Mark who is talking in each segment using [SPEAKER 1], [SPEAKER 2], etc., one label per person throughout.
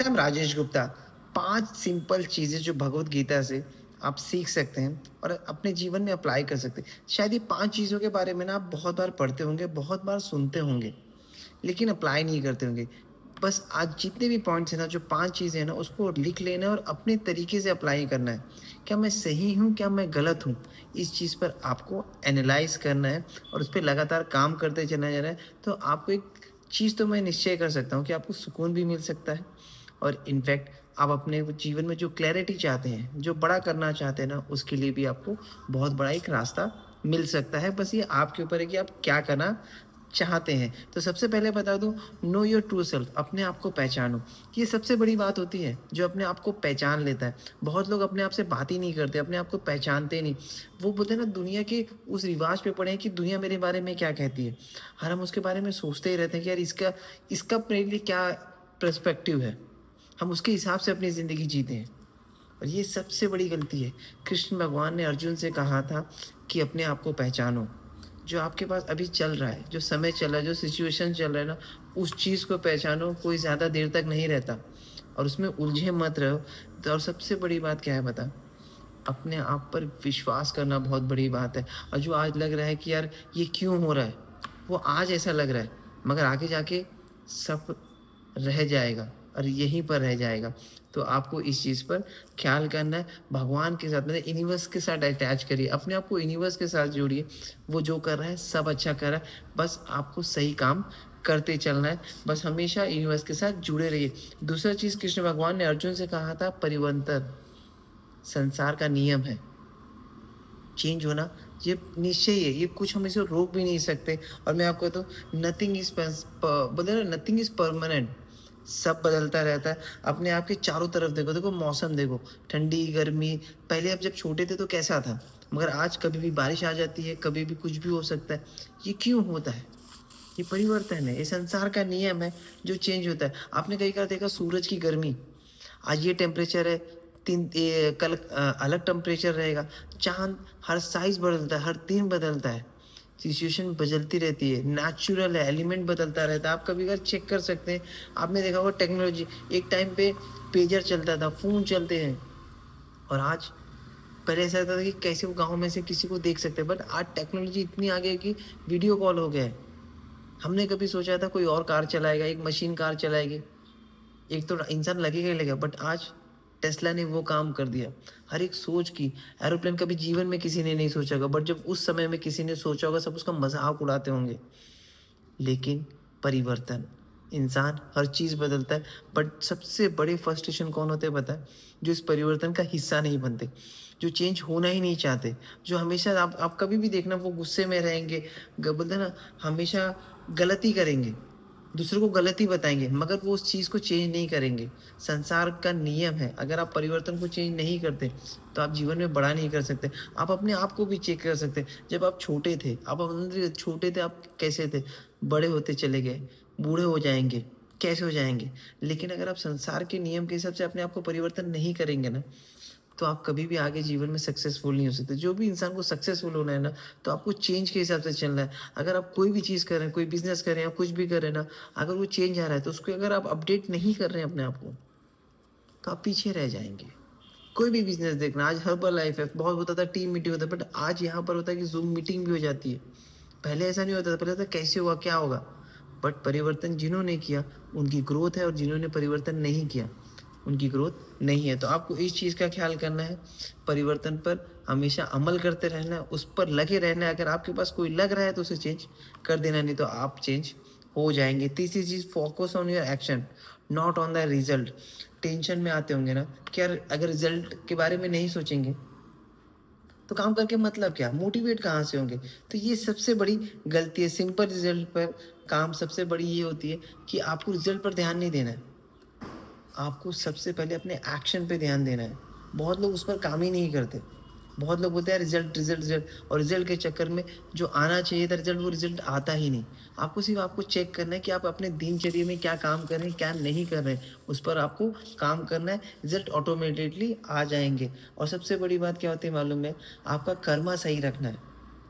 [SPEAKER 1] I am Rajesh Gupta. 5 simple चीज़ें जो भगवद गीता से आप सीख सकते हैं और अपने जीवन में अप्लाई कर सकते हैं। शायद ये 5 चीज़ों के बारे में ना आप बहुत बार पढ़ते होंगे, बहुत बार सुनते होंगे, लेकिन अप्लाई नहीं करते होंगे। बस आज जितने भी पॉइंट्स हैं ना, जो 5 चीज़ें हैं ना, उसको लिख लेना है और अपने तरीके से अप्लाई करना है। क्या मैं सही हूँ, क्या मैं गलत हूँ? इस चीज़ पर आपको एनालाइज़ करना है और उस पे लगातार काम करते चला जाना है। तो आपको एक चीज़ तो मैं निश्चय कर सकता हूँ कि आपको सुकून भी मिल सकता है और इनफैक्ट आप अपने वो जीवन में जो क्लैरिटी चाहते हैं, जो बड़ा करना चाहते हैं ना, उसके लिए भी आपको बहुत बड़ा एक रास्ता मिल सकता है। बस ये आपके ऊपर है कि आप क्या करना चाहते हैं। तो सबसे पहले बता दूँ, नो योर ट्रू सेल्फ, अपने आप को पहचानो। ये सबसे बड़ी बात होती है, जो अपने आप को पहचान लेता है। बहुत लोग अपने आप से बात ही नहीं करते, अपने आप को पहचानते नहीं। वो बोलते हैं ना, दुनिया के उस रिवाज पे पड़े हैं कि दुनिया मेरे बारे में क्या कहती है। हर हम उसके बारे में सोचते ही रहते हैं कि यार इसका इसका मेरे लिए क्या पर्सपेक्टिव है। हम उसके हिसाब से अपनी ज़िंदगी जीते हैं और ये सबसे बड़ी गलती है। कृष्ण भगवान ने अर्जुन से कहा था कि अपने आप को पहचानो। जो आपके पास अभी चल रहा है, जो समय चल रहा है, जो सिचुएशन चल रहा है ना, उस चीज़ को पहचानो, कोई ज़्यादा देर तक नहीं रहता और उसमें उलझे मत रहो। तो और सबसे बड़ी बात क्या है बता? अपने आप पर विश्वास करना बहुत बड़ी बात है। और जो आज लग रहा है कि यार ये क्यों हो रहा है, वो आज ऐसा लग रहा है, मगर आगे जाके सब रह जाएगा और यहीं पर रह जाएगा। तो आपको इस चीज़ पर ख़्याल करना है। भगवान के साथ मतलब यूनिवर्स के साथ अटैच करिए, अपने आप को यूनिवर्स के साथ जोड़िए। वो जो कर रहा है सब अच्छा कर रहा है, बस आपको सही काम करते चलना है। बस हमेशा यूनिवर्स के साथ जुड़े रहिए। दूसरा चीज़ कृष्ण भगवान ने अर्जुन से कहा था, परिवर्तन संसार का नियम है। चेंज होना ये निश्चय ही है, ये कुछ हम इसे रोक भी नहीं सकते। और मैं आपको कहता हूँ, नथिंग इज बोलते हैं ना, नथिंग इज परमानेंट। सब बदलता रहता है। अपने आप के चारों तरफ देखो, देखो मौसम देखो, ठंडी गर्मी। पहले आप जब छोटे थे तो कैसा था, मगर आज कभी भी बारिश आ जाती है, कभी भी कुछ भी हो सकता है। ये क्यों होता है? ये परिवर्तन है, ये संसार का नियम है जो चेंज होता है। आपने कई बार देखा सूरज की गर्मी, आज ये टेम्परेचर है, कल अलग टेम्परेचर रहेगा। चाँद हर साइज़ बदलता है, हर दिन बदलता है। सिचुएशन बदलती रहती है, नेचुरल है, एलिमेंट बदलता रहता है। आप कभी अगर चेक कर सकते हैं, आपने देखा होगा टेक्नोलॉजी, एक टाइम पे पेजर चलता था, फ़ोन चलते हैं और आज पहले ऐसा रहता था कि कैसे वो गाँव में से किसी को देख सकते हैं, बट आज टेक्नोलॉजी इतनी आगे है कि वीडियो कॉल हो गया है। हमने कभी सोचा था कोई और कार चलाएगा, एक मशीन कार चलाएगी। एक तो इंसान लगेगा ही लगेगा, बट आज टेस्ला ने वो काम कर दिया। हर एक सोच की, एरोप्लेन कभी जीवन में किसी ने नहीं सोचा होगा, बट जब उस समय में किसी ने सोचा होगा, सब उसका मज़ाक उड़ाते होंगे। लेकिन परिवर्तन, इंसान हर चीज़ बदलता है, बट सबसे बड़े फ्रस्ट्रेशन कौन होते हैं पता है? जो इस परिवर्तन का हिस्सा नहीं बनते, जो चेंज होना ही नहीं चाहते, जो हमेशा आप कभी भी देखना वो गुस्से में रहेंगे, बोलते हैं ना, हमेशा गलती करेंगे, दूसरों को गलती बताएँगे, मगर वो उस चीज़ को चेंज नहीं करेंगे। संसार का नियम है, अगर आप परिवर्तन को चेंज नहीं करते, तो आप जीवन में बड़ा नहीं कर सकते। आप अपने आप को भी चेक कर सकते हैं। जब आप छोटे थे, आप अंदर छोटे थे, आप कैसे थे? बड़े होते चले गए, बूढ़े हो जाएँगे, कैसे हो जाएँगे? लेकिन अगर आप संसार के नियम के हिसाब से अपने आप को परिवर्तन नहीं करेंगे ना, तो आप कभी भी आगे जीवन में सक्सेसफुल नहीं हो सकते। जो भी इंसान को सक्सेसफुल होना है ना, तो आपको चेंज के हिसाब से चलना है। अगर आप कोई भी चीज़ कर रहे हैं, कोई बिज़नेस कर रहे हैं या कुछ भी कर रहे हैं ना, अगर वो चेंज आ रहा है, तो उसको अगर आप अपडेट नहीं कर रहे हैं अपने आप को, तो आप पीछे रह जाएँगे। कोई भी बिज़नेस देखना, आज हर्बल लाइफ है, बहुत होता था टीम मीटिंग होता है, बट आज यहाँ पर होता है कि ज़ूम मीटिंग भी हो जाती है। पहले ऐसा नहीं होता था, पहले होता कैसे होगा, क्या होगा? बट परिवर्तन जिन्होंने किया, उनकी ग्रोथ है और जिन्होंने परिवर्तन नहीं किया, उनकी ग्रोथ नहीं है। तो आपको इस चीज़ का ख़्याल करना है, परिवर्तन पर हमेशा अमल करते रहना है, उस पर लगे रहना है। अगर आपके पास कोई लग रहा है तो उसे चेंज कर देना, नहीं तो आप चेंज हो जाएँगे। तीसरी चीज़, focus on your action, not on the result. Tension में आते होंगे ना कि यार अगर रिज़ल्ट के बारे में नहीं सोचेंगे, तो काम करके मतलब क्या? मोटिवेट कहाँ से होंगे? तो ये सबसे बड़ी गलती है। सिंपल रिज़ल्ट पर काम सबसे बड़ी ये होती है कि आपको रिज़ल्ट पर ध्यान नहीं देना है। आपको सबसे पहले अपने एक्शन पे ध्यान देना है। बहुत लोग उस पर काम ही नहीं करते। बहुत लोग बोलते हैं रिज़ल्ट, रिज़ल्ट, रिज़ल्ट, और रिज़ल्ट के चक्कर में जो आना चाहिए था रिज़ल्ट, वो रिज़ल्ट आता ही नहीं। आपको सिर्फ़ आपको चेक करना है कि आप अपने दिनचर्या में क्या काम कर रहे हैं, क्या नहीं कर रहे हैं। उस पर आपको काम करना है, रिज़ल्ट ऑटोमेटेडली आ जाएँगे। और सबसे बड़ी बात क्या होती है मालूम है? आपका कर्मा सही रखना है।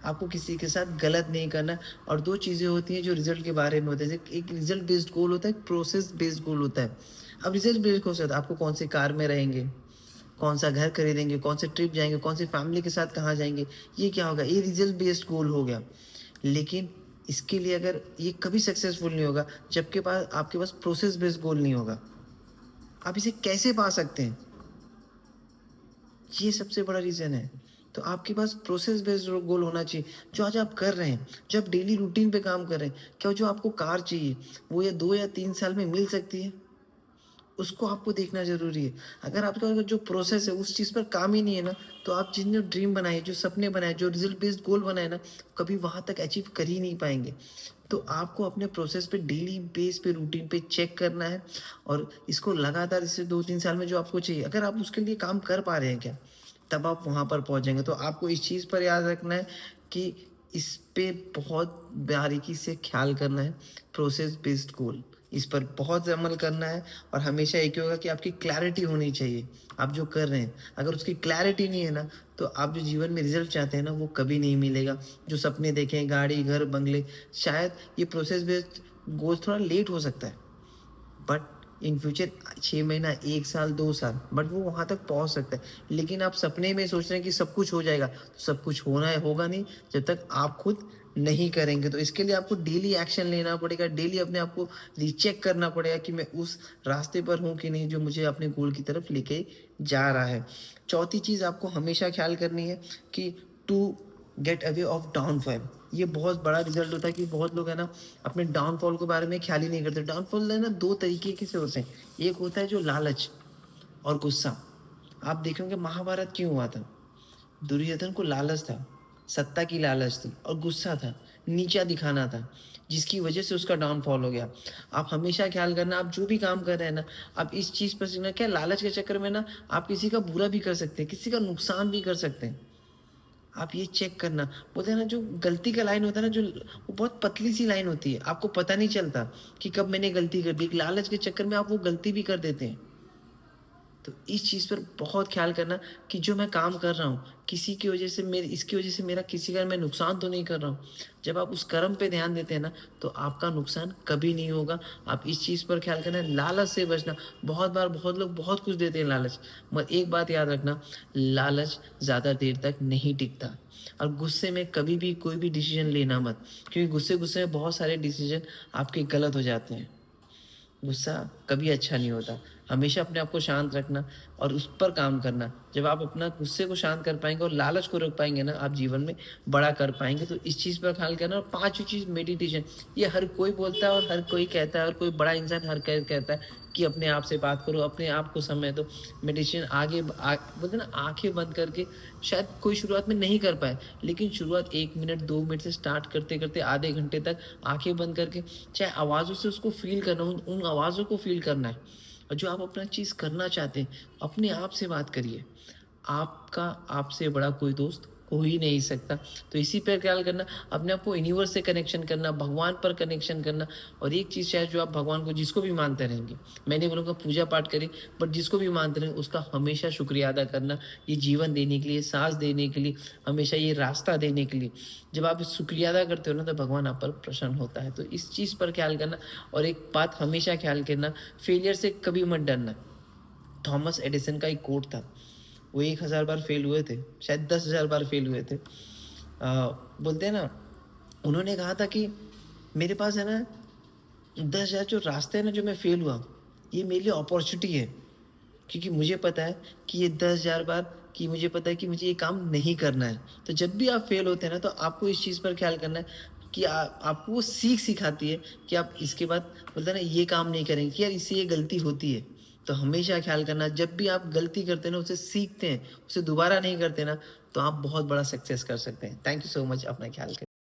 [SPEAKER 1] आपको किसी के साथ गलत नहीं करना। और 2 चीज़ें होती हैं जो रिज़ल्ट के बारे में होते हैं। जैसे एक रिज़ल्ट बेस्ड गोल होता है, एक प्रोसेस बेस्ड गोल होता है। अब रिजल्ट बेस्ड हो सकता है, आपको कौन सी कार में रहेंगे, कौन-सा घर खरीदेंगे, कौन से ट्रिप जाएँगे, कौन सी फैमिली के साथ कहाँ जाएँगे, ये क्या होगा? ये रिज़ल्ट बेस्ड गोल हो गया। लेकिन इसके लिए अगर ये कभी सक्सेसफुल नहीं होगा, जबकि पास आपके पास प्रोसेस बेस्ड गोल नहीं होगा। आप इसे कैसे पा सकते हैं? ये सबसे बड़ा रीज़न है। तो आपके पास प्रोसेस बेस्ड गोल होना चाहिए, जो आज आप कर रहे हैं, जो आप डेली रूटीन पे काम कर रहे हैं। क्या जो आपको कार चाहिए, वो या 2 या 3 साल में मिल सकती है? उसको आपको देखना ज़रूरी है। अगर आपका अगर जो प्रोसेस है उस चीज़ पर काम ही नहीं है ना, तो आप जिन जो ड्रीम बनाए, जो सपने बनाए, जो रिज़ल्ट बेस्ड गोल बनाए ना, कभी वहाँ तक अचीव कर ही नहीं पाएँगे। तो आपको अपने प्रोसेस पे डेली बेस पे रूटीन पे चेक करना है और इसको लगातार जैसे 2-3 साल में जो आपको चाहिए, अगर आप उसके लिए काम कर पा रहे हैं क्या, तब आप वहाँ पर पहुँच जाएँगे। तो आपको इस चीज़ पर याद रखना है कि इस पे बहुत बारीकी से ख़्याल करना है, प्रोसेस बेस्ड गोल। इस पर बहुत अमल करना है और हमेशा एक ही होगा कि आपकी क्लैरिटी होनी चाहिए, आप जो कर रहे हैं। अगर उसकी क्लैरिटी नहीं है ना, तो आप जो जीवन में रिज़ल्ट चाहते हैं ना, वो कभी नहीं मिलेगा। जो सपने देखे हैं, गाड़ी, घर, बंगले, शायद ये प्रोसेस बेस्ड गोल थोड़ा लेट हो सकता है। बट इन फ्यूचर 6 महीना, 1 साल, 2 साल, बट वो वहाँ तक पहुँच सकता है। लेकिन आप सपने में सोच रहे हैं कि सब कुछ हो जाएगा, तो सब कुछ होना है होगा नहीं जब तक आप खुद नहीं करेंगे। तो इसके लिए आपको डेली एक्शन लेना पड़ेगा, डेली अपने आप को रीचेक करना पड़ेगा कि मैं उस रास्ते पर हूँ कि नहीं जो मुझे अपने गोल की तरफ लेके जा रहा है। चौथी चीज़ आपको हमेशा ख़्याल करनी है कि to get away of downfall. ये बहुत बड़ा रिज़ल्ट होता है कि बहुत लोग है ना अपने डाउनफॉल के बारे में ख़्याल ही नहीं करते। डाउनफॉल है ना 2 तरीके के से होते हैं। एक होता है जो लालच और गुस्सा। आप देखेंगे महाभारत क्यों हुआ था? दुर्योधन को लालच था, सत्ता की लालच थी और गुस्सा था, नीचा दिखाना था, जिसकी वजह से उसका डाउनफॉल हो गया। आप हमेशा ख़्याल करना, आप जो भी काम कर रहे हैं ना, आप इस चीज़ पर सीखना क्या लालच के चक्कर में ना आप किसी का बुरा भी कर सकते हैं, किसी का नुकसान भी कर सकते हैं। आप ये चेक करना, बोलते हैं ना जो गलती का लाइन होता है ना जो वो बहुत पतली सी लाइन होती है, आपको पता नहीं चलता कि कब मैंने गलती कर दी। लालच के चक्कर में आप वो गलती भी कर देते हैं। तो इस चीज़ पर बहुत ख़्याल करना कि जो मैं काम कर रहा हूँ, किसी की वजह से मेरी इसकी वजह से मेरा किसी का मैं नुकसान तो नहीं कर रहा हूँ। जब आप उस कर्म पे ध्यान देते हैं ना, तो आपका नुकसान कभी नहीं होगा। आप इस चीज़ पर ख़्याल करना, लालच से बचना। बहुत बार बहुत लोग बहुत कुछ देते हैं लालच, मगर एक बात याद रखना, लालच ज़्यादा देर तक नहीं टिकता। और गुस्से में कभी भी कोई भी डिसीज़न लेना मत, क्योंकि गुस्से-गुस्से में बहुत सारे डिसीज़न आपके गलत हो जाते हैं। गुस्सा कभी अच्छा नहीं होता। हमेशा अपने आप को शांत रखना और उस पर काम करना। जब आप अपना गुस्से को शांत कर पाएँगे और लालच को रोक पाएँगे ना, आप जीवन में बड़ा कर पाएँगे। तो इस चीज़ पर ख़्याल करना और पाँचवीं चीज़ मेडिटेशन। ये हर कोई बोलता है और हर कोई कहता है और कोई बड़ा इंसान हर कोई कहता है कि अपने आप से बात करो, अपने आप को समय दो। मेडिटेशन आगे बोलते हैं ना आँखें बंद करके शायद कोई शुरुआत में नहीं कर पाए, लेकिन शुरुआत 1 मिनट, 2 मिनट से स्टार्ट करते-करते आधे घंटे तक आँखें बंद करके चाहे आवाज़ों से उसको फ़ील करना, उन उन आवाज़ों को फ़ील करना है। और जो आप अपना चीज़ करना चाहते हैं, अपने आप से बात करिए। आपका आपसे बड़ा कोई दोस्त हो ही नहीं सकता। तो इसी पे ख़्याल करना, अपने आप को यूनिवर्स से कनेक्शन करना, भगवान पर कनेक्शन करना और एक चीज़ शायद जो आप भगवान को जिसको भी मानते रहेंगे, मैं नहीं बोलूँगा पूजा-पाठ करें, बट जिसको भी मानते रहें, उसका हमेशा शुक्रिया अदा करना, ये जीवन देने के लिए, साँस देने के लिए, हमेशा ये रास्ता देने के लिए। जब आप शुक्रिया अदा करते हो ना, तो भगवान आप पर प्रसन्न होता है। तो इस चीज़ पर ख़्याल करना और एक बात हमेशा ख़्याल करना, फेलियर से कभी मत डरना। थॉमस एडिसन का एक कोट था, वो 1000 बार फेल हुए थे, शायद 10,000 बार फेल हुए थे। बोलते हैं ना, उन्होंने कहा था कि मेरे पास है ना 10,000 जो रास्ते हैं ना जो मैं फेल हुआ, ये मेरे लिए अपॉर्च्युनिटी है। क्योंकि मुझे पता है कि ये 10,000 बार कि मुझे पता है कि मुझे ये काम नहीं करना है। तो जब भी आप फेल होते हैं ना, तो आपको इस चीज़ पर ख़्याल करना है कि आपको वो सीख सिखाती है कि आप इसके बाद बोलते हैं ना ये काम नहीं करेंगे कि यार इससे ये गलती होती है। तो हमेशा ख़्याल करना जब भी आप गलती करते हैं ना, उसे सीखते हैं, उसे दोबारा नहीं करते ना, तो आप बहुत बड़ा सक्सेस कर सकते हैं। थैंक यू सो मच, अपना ख़्याल रखें।